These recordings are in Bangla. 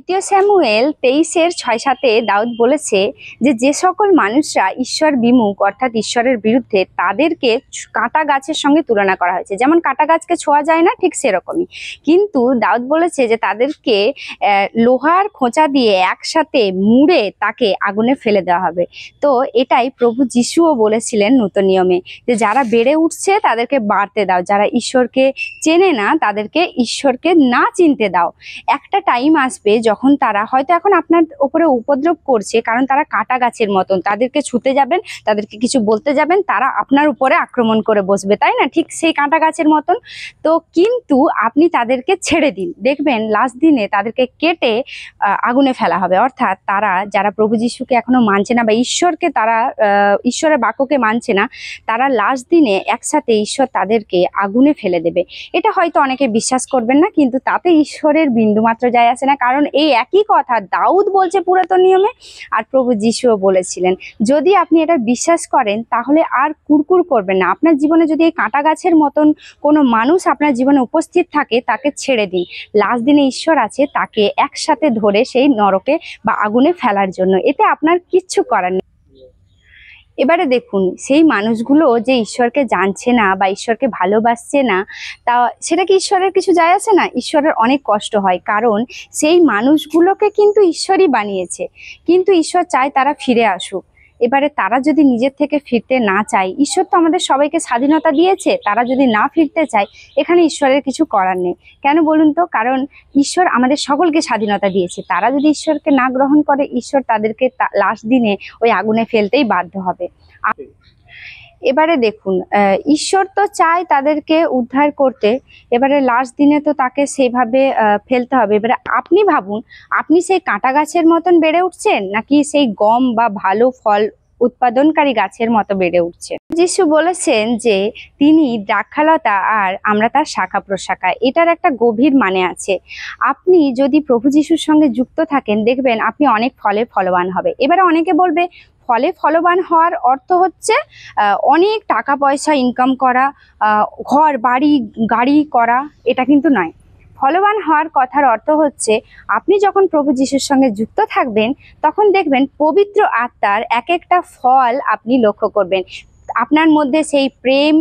দ্বিতীয় স্যামুয়েল 23:6-7 দাউদ বলেছে যে যে সকল মানুষরা ঈশ্বর বিমুখ অর্থাৎ ঈশ্বরের বিরুদ্ধে তাদেরকে কাঁটা গাছের সঙ্গে তুলনা করা হয়েছে। যেমন কাঁটা গাছকে ছোঁয়া যায় না, ঠিক সেরকমই কিন্তু দাউদ বলেছে যে তাদেরকে লোহার খোঁচা দিয়ে একসাথে মুড়ে তাকে আগুনে ফেলে দেওয়া হবে। তো এটাই প্রভু যিশুও বলেছিলেন নতুন নিয়মে, যে যারা বেড়ে উঠছে তাদেরকে বাড়তে দাও, যারা ঈশ্বরকে চেনে না তাদেরকে ঈশ্বরকে না চিনতে দাও। একটা টাইম আসবে যখন তারা হয়তো এখন আপনার উপরে উপদ্রব করছে, কারণ তারা কাঁটা গাছের মতন, তাদেরকে ছুতে যাবেন, তাদেরকে কিছু বলতে যাবেন, তারা আপনার উপরে আক্রমণ করে বসবে, তাই না? ঠিক সেই কাঁটা গাছের মতন। তো কিন্তু আপনি তাদেরকে ছেড়ে দিন, দেখবেন লাস্ট দিনে তাদেরকে কেটে আগুনে ফেলা হবে। অর্থাৎ তারা যারা প্রভু যিশুকে এখনো মানছে না বা ঈশ্বরকে তারা ঈশ্বরের বাক্যকে মানছে না, তারা লাস্ট দিনে একসাথে ঈশ্বর তাদেরকে আগুনে ফেলে দেবে। এটা হয়তো অনেকে বিশ্বাস করবেন না, কিন্তু তাতে ঈশ্বরের বিন্দুমাত্র যায় আসে না, কারণ এই একই কথা দাউদ বলছে পুরাতন নিয়মে আর প্রভু যিশুও বলেছিলেন। যদি আপনি এটা বিশ্বাস করেন তাহলে আর কুরকুর করবেন না। আপনার জীবনে যদি এই কাঁটা গাছের মতন কোনো মানুষ আপনার জীবনে উপস্থিত থাকে, তাকে ছেড়ে দিন। লাস্ট দিনে ঈশ্বর আছে তাকে একসাথে ধরে সেই নরকে বা আগুনে ফেলার জন্য, এতে আপনার কিচ্ছু করার নেই। এবারে দেখুন, সেই মানুষগুলো যে ঈশ্বরকে জানছে না বা ঈশ্বরকে ভালোবাসছে না, তা সেটা কি ঈশ্বরের কিছু যায় আসে না? ঈশ্বরের অনেক কষ্ট হয়, কারণ সেই মানুষগুলোকে কিন্তু ঈশ্বরই বানিয়েছে, কিন্তু ঈশ্বর চায় তারা ফিরে আসুক। এবারে তারা যদি নিজের থেকে ফিরতে না চায়, ঈশ্বর তো আমাদের সবাইকে স্বাধীনতা দিয়েছে, তারা যদি না ফিরতে চায় এখানে ঈশ্বরের কিছু করার নেই। কেন বলুন তো? কারণ ঈশ্বর আমাদের সকলকে স্বাধীনতা দিয়েছে, তারা যদি ঈশ্বরকে না গ্রহণ করে, ঈশ্বর তাদেরকে লাস্ট দিনে ওই আগুনে ফেলতেই বাধ্য হবে। এবারে দেখুন, ঈশ্বর তো চায় তাদেরকে উদ্ধার করতে, এবারে লাস্ট দিনে তো তাকে সেইভাবে ফেলতে হবে। এবারে আপনি ভাবুন, আপনি সেই কাঁটা গাছের মতন বেড়ে উঠছেন, নাকি সেই গম বা ভালো ফল উৎপাদনকারী গাছের মতো বেড়ে উঠছে? যিশু বলেছেন যে তিনি দ্রাক্ষালতা আর আমরা তার শাখা প্রশাখা। এটার একটা গভীর মানে আছে। আপনি যদি প্রভু যিশুর সঙ্গে যুক্ত থাকেন, দেখবেন আপনি অনেক ফলে ফলবান হবে। এবারে অনেকে বলবে ফলে ফলবান হওয়ার অর্থ হচ্ছে অনেক টাকা পয়সা ইনকাম করা, ঘর বাড়ি গাড়ি করা, এটা কিন্তু নয়। ফলবান হওয়ার কথার অর্থ হচ্ছে আপনি যখন প্রভু যিশুর সঙ্গে যুক্ত থাকবেন, তখন দেখবেন পবিত্র আত্মার এক একটা ফল আপনি লক্ষ্য করবেন। আপনার মধ্যে সেই প্রেম,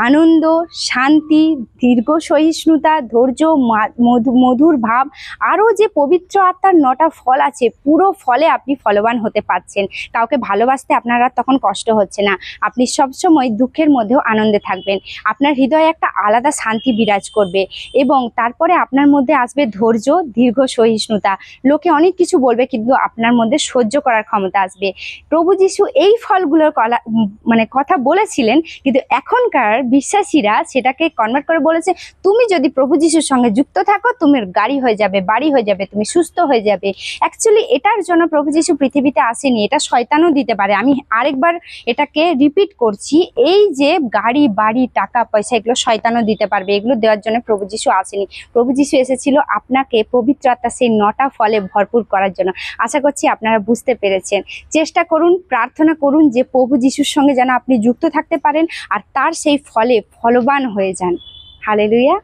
আনন্দ, শান্তি, দীর্ঘ সহিষ্ণুতা, ধৈর্য, মধুর ভাব, আরও যে পবিত্র আত্মার 9টা ফল আছে, পুরো ফলে আপনি ফলবান হতে পারছেন। কাউকে ভালোবাসতে আপনার আর তখন কষ্ট হচ্ছে না, আপনি সবসময় দুঃখের মধ্যেও আনন্দে থাকবেন। আপনার হৃদয়ে একটা আলাদা শান্তি বিরাজ করবে এবং তারপরে আপনার মধ্যে আসবে ধৈর্য, দীর্ঘ সহিষ্ণুতা। লোকে অনেক কিছু বলবে, কিন্তু আপনার মধ্যে সহ্য করার ক্ষমতা আসবে। প্রভু যিশু এই ফলগুলোর কথা বলেছিলেন, কিন্তু এখনকার বিশ্বাসীরা সেটাকে কনভার্ট করে বলেছে, তুমি যদি প্রভু যিশুর সঙ্গে যুক্ত থাকো, তোমার গাড়ি হয়ে যাবে, বাড়ি হয়ে যাবে, তুমি সুস্থ হয়ে যাবে। অ্যাকচুয়ালি এটার জন্য প্রভু যিশু পৃথিবীতে আসেনি, এটা শয়তানও দিতে পারে। আমি আরেকবার এটাকে রিপিট করছি, এই যে গাড়ি বাড়ি টাকা পয়সা, এগুলো শয়তানও দিতে পারবে, এগুলো দেওয়ার জন্য প্রভু যিশু আসেনি। প্রভু যিশু এসেছিল আপনাকে পবিত্র আত্মার সেই 9টা ফলে ভরপুর করার জন্য। আশা করছি আপনারা বুঝতে পেরেছেন। চেষ্টা করুন, প্রার্থনা করুন যে প্রভু যিশুর সঙ্গে যেন আপনি যুক্ত থাকতে পারেন আর তার সেই ফলে ফলবান হয়ে যান। হালেলুয়া।